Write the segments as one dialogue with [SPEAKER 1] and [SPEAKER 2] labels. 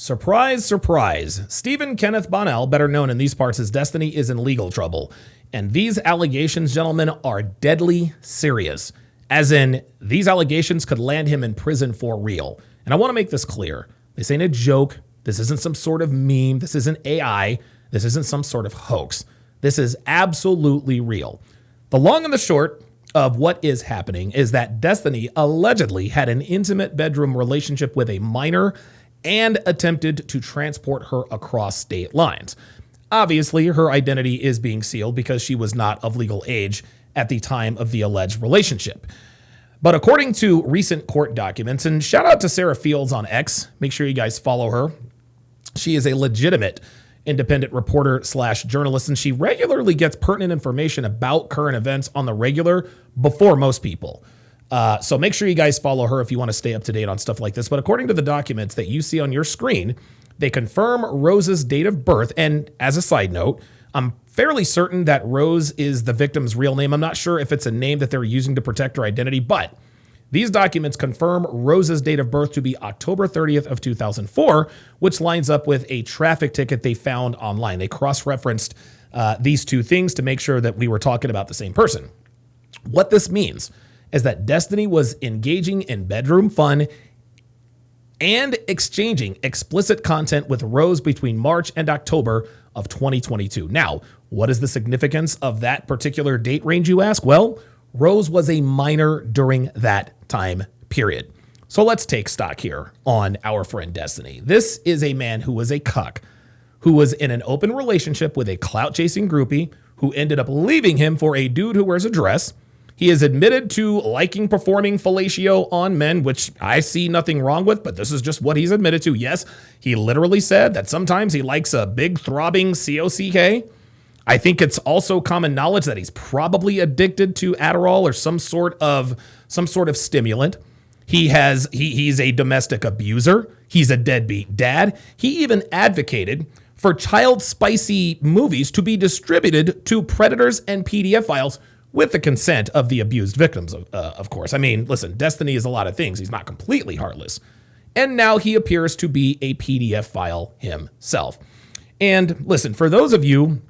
[SPEAKER 1] Surprise, surprise. Stephen Kenneth Bonnell, better known in these parts as Destiny, is in legal trouble. And these allegations, gentlemen, are deadly serious. As in, these allegations could land him in prison for real. And I want to make this clear. This ain't a joke. This isn't some sort of meme. This isn't AI. This isn't some sort of hoax. This is absolutely real. The long and the short of what is happening is that Destiny allegedly had an intimate bedroom relationship with a minor and attempted to transport her across state lines. Obviously, her identity is being sealed because she was not of legal age at the time of the alleged relationship. But according to recent court documents, and shout out to Sarah Fields on X, make sure you guys follow her. She is a legitimate independent reporter / journalist, and she regularly gets pertinent information about current events on the regular before most people. So make sure you guys follow her if you want to stay up to date on stuff like this. But according to the documents that you see on your screen, they confirm Rose's date of birth. And as a side note, I'm fairly certain that Rose is the victim's real name. I'm not sure if it's a name that they're using to protect her identity, but these documents confirm Rose's date of birth to be October 30th of 2004, which lines up with a traffic ticket they found online. They cross-referenced these two things to make sure that we were talking about the same person. What this means is that Destiny was engaging in bedroom fun and exchanging explicit content with Rose between March and October of 2022. Now, what is the significance of that particular date range, you ask? Well, Rose was a minor during that time period. So let's take stock here on our friend Destiny. This is a man who was a cuck, who was in an open relationship with a clout-chasing groupie who ended up leaving him for a dude who wears a dress. He is admitted to liking performing fellatio on men, which I see nothing wrong with, but this is just what he's admitted to. Yes, he literally said that sometimes he likes a big throbbing COCK. I think it's also common knowledge that he's probably addicted to Adderall or some sort of stimulant. He's a domestic abuser. He's a deadbeat dad. He even advocated for child spicy movies to be distributed to predators and PDF files with the consent of the abused victims, of course. I mean, listen, Destiny is a lot of things. He's not completely heartless. And now he appears to be a PDF file himself. And listen, for those of you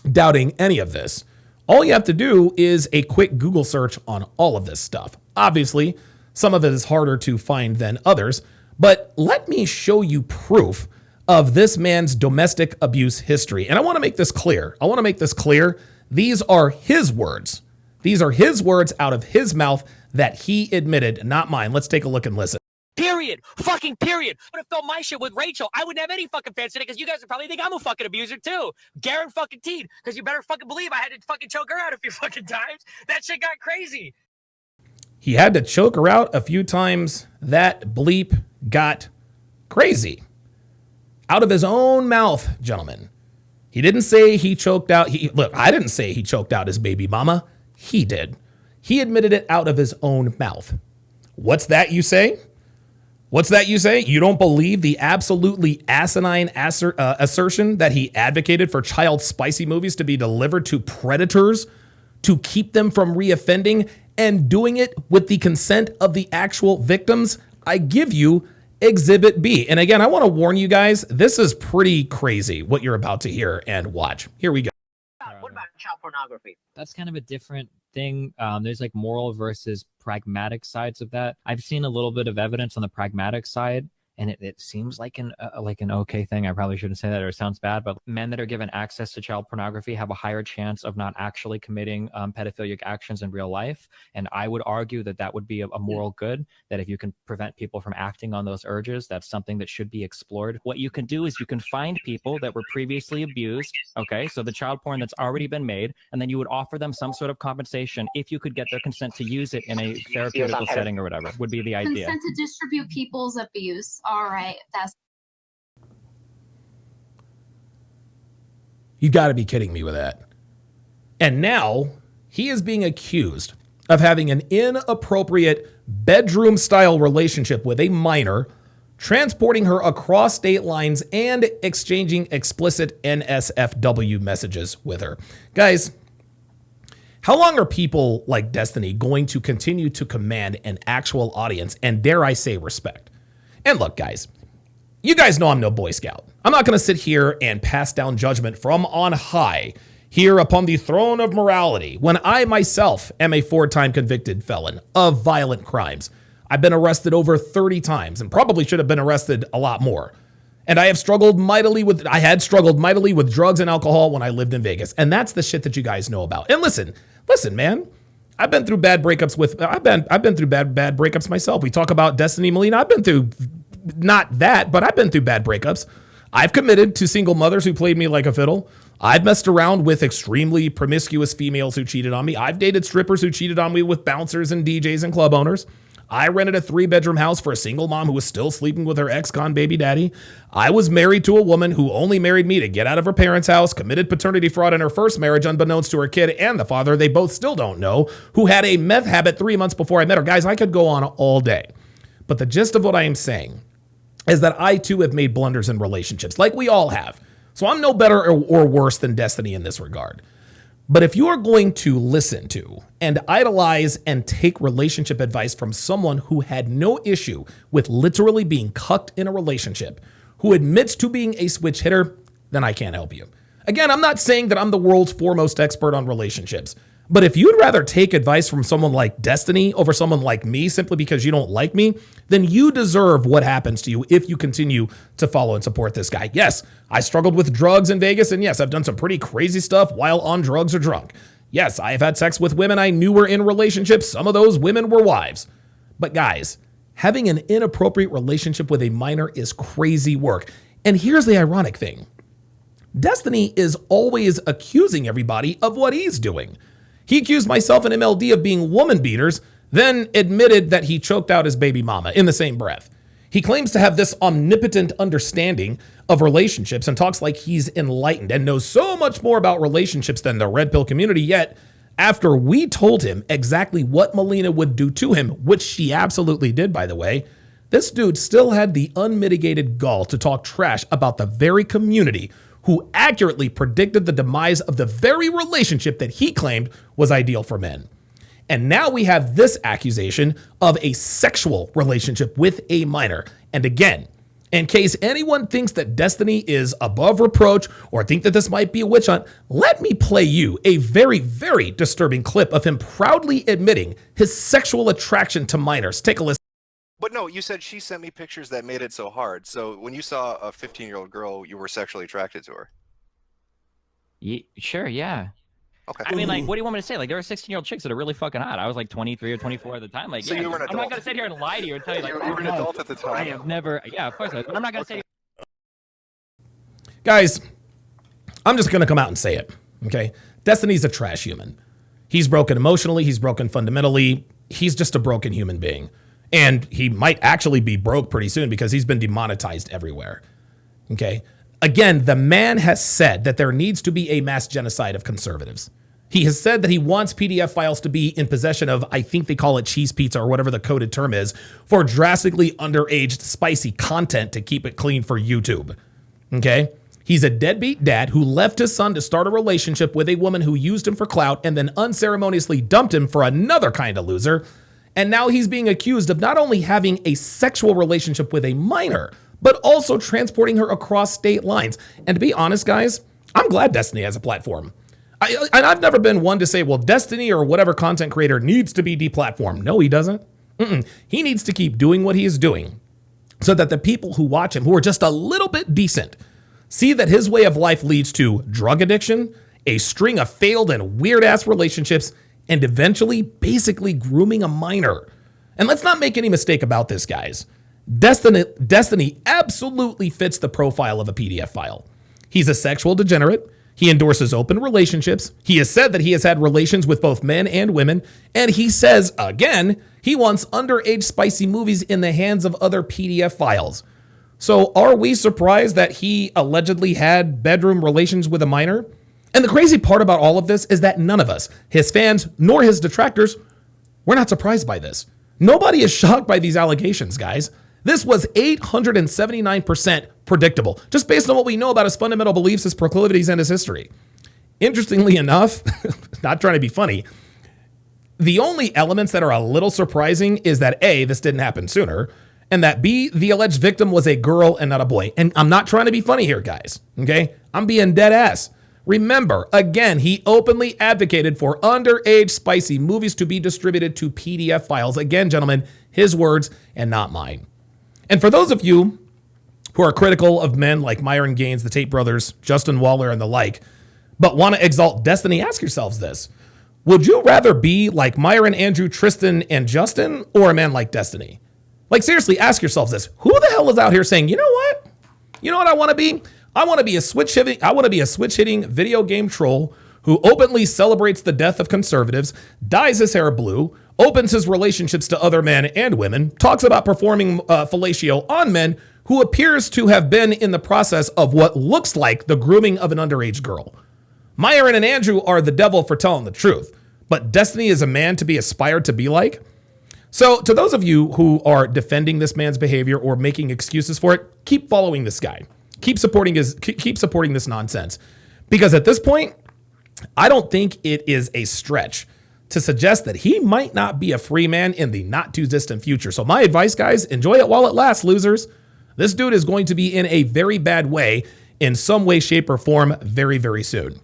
[SPEAKER 1] doubting any of this, all you have to do is a quick Google search on all of this stuff. Obviously, some of it is harder to find than others, but let me show you proof of this man's domestic abuse history. And I want to make this clear. These are his words. These are his words out of his mouth that he admitted, not mine. Let's take a look and listen.
[SPEAKER 2] Period. Fucking period. I would have filmed my shit with Rachel. I wouldn't have any fucking fans today because you guys would probably think I'm a fucking abuser too. Garen fucking teed. Because you better fucking believe I had to fucking choke her out a few fucking times. That shit got crazy.
[SPEAKER 1] He had to choke her out a few times. That bleep got crazy. Out of his own mouth, gentlemen. He didn't say he choked out. Look, I didn't say he choked out his baby mama. He did. He admitted it out of his own mouth. What's that you say? You don't believe the absolutely asinine assertion that he advocated for child spicy movies to be delivered to predators to keep them from reoffending and doing it with the consent of the actual victims? I give you Exhibit B. And again, I want to warn you guys, this is pretty crazy what you're about to hear and watch. Here we go.
[SPEAKER 2] What about child pornography?
[SPEAKER 3] That's kind of a different thing. There's like moral versus pragmatic sides of that. I've seen a little bit of evidence on the pragmatic side, and it seems like an okay thing. I probably shouldn't say that or it sounds bad, but men that are given access to child pornography have a higher chance of not actually committing pedophilic actions in real life. And I would argue that that would be a moral good, that if you can prevent people from acting on those urges, that's something that should be explored. What you can do is you can find people that were previously abused. Okay, so the child porn that's already been made, and then you would offer them some sort of compensation if you could get their consent to use it in a therapeutical setting or whatever, would be the idea.
[SPEAKER 4] Consent to distribute people's abuse. All right, that's.
[SPEAKER 1] You got to be kidding me with that. And now he is being accused of having an inappropriate bedroom-style relationship with a minor, transporting her across state lines, and exchanging explicit NSFW messages with her. Guys, how long are people like Destiny going to continue to command an actual audience and, dare I say, respect? And look, guys, you guys know I'm no Boy Scout. I'm not going to sit here and pass down judgment from on high here upon the throne of morality when I myself am a 4-time convicted felon of violent crimes. I've been arrested over 30 times and probably should have been arrested a lot more. And I had struggled mightily with drugs and alcohol when I lived in Vegas. And that's the shit that you guys know about. And listen, man, I've been through bad breakups I've been through bad breakups myself. We talk about Destiny Molina. I've been through not that, but I've been through bad breakups. I've committed to single mothers who played me like a fiddle. I've messed around with extremely promiscuous females who cheated on me. I've dated strippers who cheated on me with bouncers and DJs and club owners. I rented a 3-bedroom house for a single mom who was still sleeping with her ex-con baby daddy. I was married to a woman who only married me to get out of her parents' house, committed paternity fraud in her first marriage unbeknownst to her kid and the father they both still don't know, who had a meth habit 3 months before I met her. Guys, I could go on all day. But the gist of what I am saying is that I too have made blunders in relationships, like we all have. So I'm no better or worse than Destiny in this regard. But if you are going to listen to and idolize and take relationship advice from someone who had no issue with literally being cucked in a relationship, who admits to being a switch hitter, then I can't help you. Again, I'm not saying that I'm the world's foremost expert on relationships, but if you'd rather take advice from someone like Destiny over someone like me simply because you don't like me, then you deserve what happens to you if you continue to follow and support this guy. Yes, I struggled with drugs in Vegas, and yes, I've done some pretty crazy stuff while on drugs or drunk. Yes, I have had sex with women I knew were in relationships. Some of those women were wives. But guys, having an inappropriate relationship with a minor is crazy work. And here's the ironic thing. Destiny is always accusing everybody of what he's doing. He accused myself and MLD of being woman beaters, then admitted that he choked out his baby mama in the same breath. He claims to have this omnipotent understanding of relationships and talks like he's enlightened and knows so much more about relationships than the red pill community. Yet, after we told him exactly what Molina would do to him, which she absolutely did, by the way, this dude still had the unmitigated gall to talk trash about the very community who accurately predicted the demise of the very relationship that he claimed was ideal for men. And now we have this accusation of a sexual relationship with a minor. And again, in case anyone thinks that Destiny is above reproach or think that this might be a witch hunt, let me play you a very, very disturbing clip of him proudly admitting his sexual attraction to minors. Take a listen.
[SPEAKER 5] But no, you said she sent me pictures that made it so hard. So when you saw a 15-year-old girl, you were sexually attracted to her.
[SPEAKER 3] Sure, yeah.
[SPEAKER 5] Okay.
[SPEAKER 3] I mean, like, what do you want me to say? Like, there were 16-year-old chicks that are really fucking hot. I was like 23 or 24 at the time. Like,
[SPEAKER 5] So
[SPEAKER 3] yeah,
[SPEAKER 5] you were an
[SPEAKER 3] I'm not
[SPEAKER 5] adult.
[SPEAKER 3] gonna sit here and lie to you and tell you like,
[SPEAKER 5] You were an adult at the time.
[SPEAKER 3] I have never. Yeah, of course. But I'm not gonna say.
[SPEAKER 1] Guys, I'm just going to come out and say it, okay? Destiny's a trash human. He's broken emotionally. He's broken fundamentally. He's just a broken human being. And he might actually be broke pretty soon because he's been demonetized everywhere, okay? Again, the man has said that there needs to be a mass genocide of conservatives. He has said that he wants PDF files to be in possession of, I think they call it cheese pizza or whatever the coded term is, for drastically underaged spicy content to keep it clean for YouTube, okay? He's a deadbeat dad who left his son to start a relationship with a woman who used him for clout and then unceremoniously dumped him for another kind of loser. And now he's being accused of not only having a sexual relationship with a minor, but also transporting her across state lines. And to be honest, guys, I'm glad Destiny has a platform. I've never been one to say, well, Destiny or whatever content creator needs to be deplatformed. No, he doesn't. He needs to keep doing what he is doing so that the people who watch him, who are just a little bit decent, see that his way of life leads to drug addiction, a string of failed and weird-ass relationships, and eventually basically grooming a minor. And let's not make any mistake about this, guys. Destiny absolutely fits the profile of a PDF file. He's a sexual degenerate. He endorses open relationships. He has said that he has had relations with both men and women. And he says, again, he wants underage spicy movies in the hands of other PDF files. So are we surprised that he allegedly had bedroom relations with a minor? And the crazy part about all of this is that none of us, his fans, nor his detractors, we're not surprised by this. Nobody is shocked by these allegations, guys. This was 879% predictable, just based on what we know about his fundamental beliefs, his proclivities, and his history. Interestingly enough, not trying to be funny, the only elements that are a little surprising is that A, this didn't happen sooner, and that B, the alleged victim, was a girl and not a boy. And I'm not trying to be funny here, guys, okay? I'm being dead ass. Remember, again, he openly advocated for underage spicy movies to be distributed to PDF files. Again, gentlemen, his words and not mine. And for those of you who are critical of men like Myron Gaines, the Tate brothers, Justin Waller, and the like, but want to exalt Destiny, ask yourselves this. Would you rather be like Myron, Andrew, Tristan, and Justin, or a man like Destiny? Like, seriously, ask yourselves this. Who the hell is out here saying, you know what? You know what I want to be? I want to be a switch-hitting video game troll who openly celebrates the death of conservatives, dyes his hair blue, opens his relationships to other men and women, talks about performing fellatio on men, who appears to have been in the process of what looks like the grooming of an underage girl. Myron and Andrew are the devil for telling the truth, but Destiny is a man to be aspired to be like. So to those of you who are defending this man's behavior or making excuses for it, keep following this guy. Keep supporting this nonsense. Because at this point, I don't think it is a stretch to suggest that he might not be a free man in the not too distant future. So my advice, guys, enjoy it while it lasts, losers. This dude is going to be in a very bad way in some way, shape, or form very, very soon.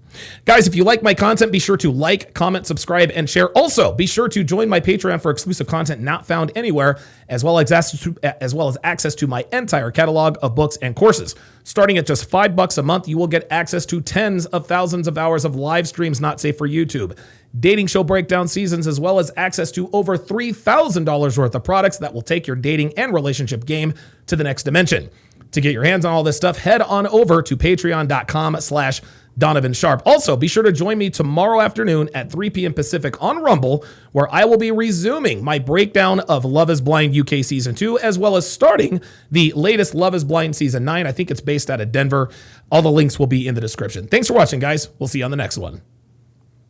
[SPEAKER 1] Guys, if you like my content, be sure to like, comment, subscribe, and share. Also, be sure to join my Patreon for exclusive content not found anywhere, as well as access to my entire catalog of books and courses. Starting at just $5 a month, you will get access to tens of thousands of hours of live streams not safe for YouTube, dating show breakdown seasons, as well as access to over $3,000 worth of products that will take your dating and relationship game to the next dimension. To get your hands on all this stuff, head on over to patreon.com/Donovan Sharp. Also, be sure to join me tomorrow afternoon at 3 p.m. Pacific on Rumble, where I will be resuming my breakdown of Love is Blind UK Season 2, as well as starting the latest Love is Blind Season 9. I think it's based out of Denver. All the links will be in the description. Thanks for watching, guys. We'll see you on the next one.